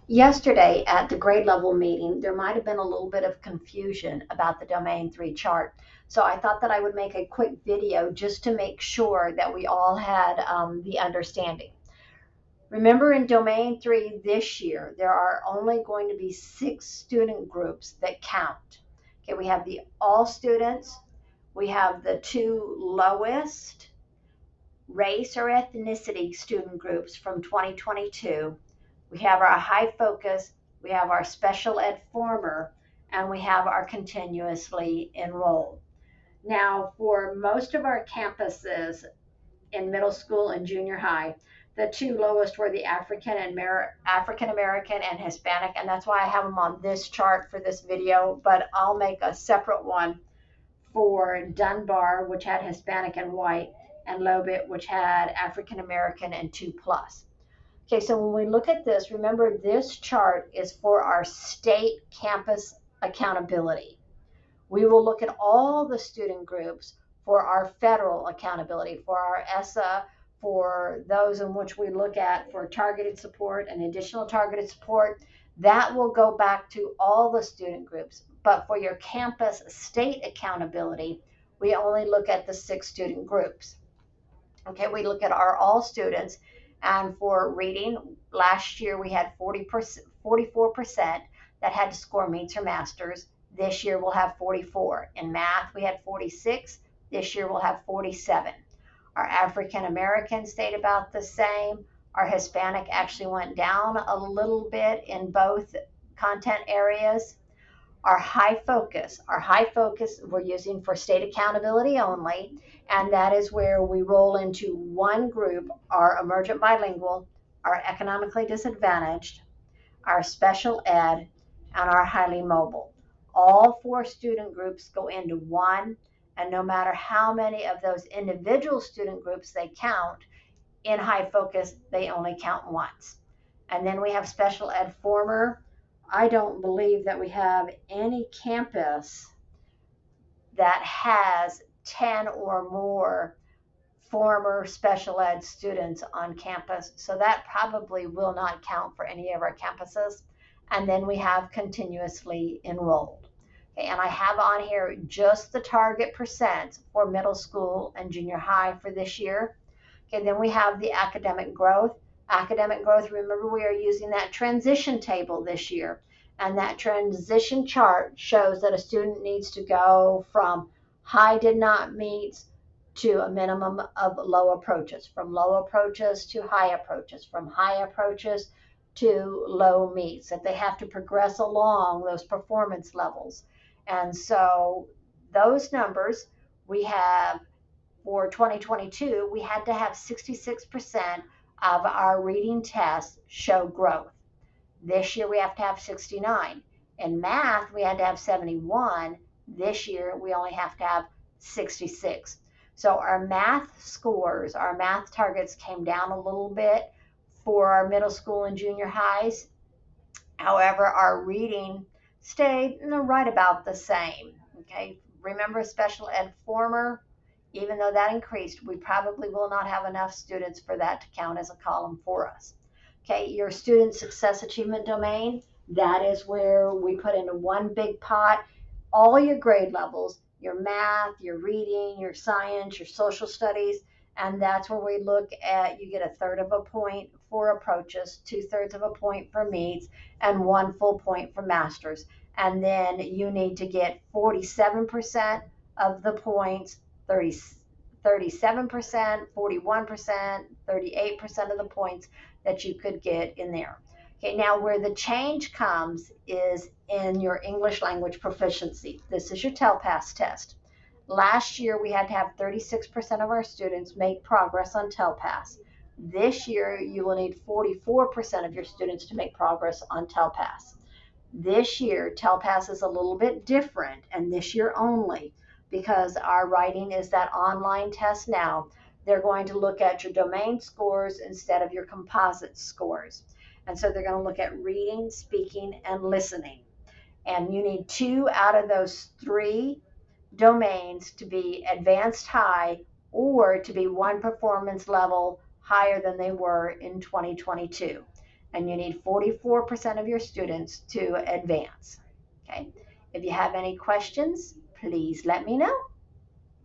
Yesterday at the grade level meeting, there might have been a little bit of confusion about the Domain 3 chart. So I thought that I would make a quick video just to make sure that we all had the understanding. Remember, in Domain 3 this year, there are only going to be 6 student groups that count. Okay, we have the all students, we have the 2 lowest race or ethnicity student groups from 2022. We have our high focus, we have our special ed former, and we have our continuously enrolled. Now, for most of our campuses in middle school and junior high, the 2 lowest were the African American and Hispanic, and that's why I have them on this chart for this video, but I'll make a separate one for Dunbar, which had Hispanic and white, and Lobit, which had African American and 2 plus. Okay, so when we look at this, remember this chart is for our state campus accountability. We will look at all the student groups for our federal accountability, for our ESSA, for those in which we look at for targeted support and additional targeted support. That will go back to all the student groups. But for your campus state accountability, we only look at the 6 student groups. Okay, we look at our all students, and for reading, last year we had 44% that had to score meets or masters. This year we'll have 44. In math, we had 46. This year we'll have 47. Our African American stayed about the same. Our Hispanic actually went down a little bit in both content areas. Our high focus we're using for state accountability only, and that is where we roll into one group, our emergent bilingual, our economically disadvantaged, our special ed, and our highly mobile. All 4 student groups go into one, and no matter how many of those individual student groups they count, in high focus, they only count once. And then we have special ed former. I don't believe that we have any campus that has 10 or more former special ed students on campus. So that probably will not count for any of our campuses. And then we have continuously enrolled. Okay, and I have on here just the target percent for middle school and junior high for this year. Okay, then we have the academic growth. Academic growth, remember we are using that transition table this year. And that transition chart shows that a student needs to go from high did not meet to a minimum of low approaches, from low approaches to high approaches, from high approaches to low meets, that they have to progress along those performance levels. And so those numbers we have for 2022, we had to have 66% of our reading tests show growth. This year we have to have 69. In math, we had to have 71. This year we only have to have 66. So our math scores, our math targets came down a little bit for our middle school and junior highs. However, our reading stayed right about the same. Okay, remember special ed former, even though that increased, we probably will not have enough students for that to count as a column for us. Okay, your student success achievement domain, that is where we put into one big pot all your grade levels, your math, your reading, your science, your social studies, and that's where we look at, you get 1/3 of a point for approaches, 2/3 of a point for meets, and 1 full point for masters. And then you need to get 47% of the points, 37%, 41%, 38% of the points that you could get in there. Okay, now where the change comes is in your English language proficiency. This is your TELPAS test. Last year, we had to have 36% of our students make progress on TELPAS. This year, you will need 44% of your students to make progress on TELPAS. This year, TELPAS is a little bit different, and this year only, because our writing is that online test now. They're going to look at your domain scores instead of your composite scores. And so they're going to look at reading, speaking, and listening. And you need 2 out of those 3 domains to be advanced high or to be 1 performance level higher than they were in 2022. and you need 44% of your students to advance. Okay. If you have any questions, please let me know.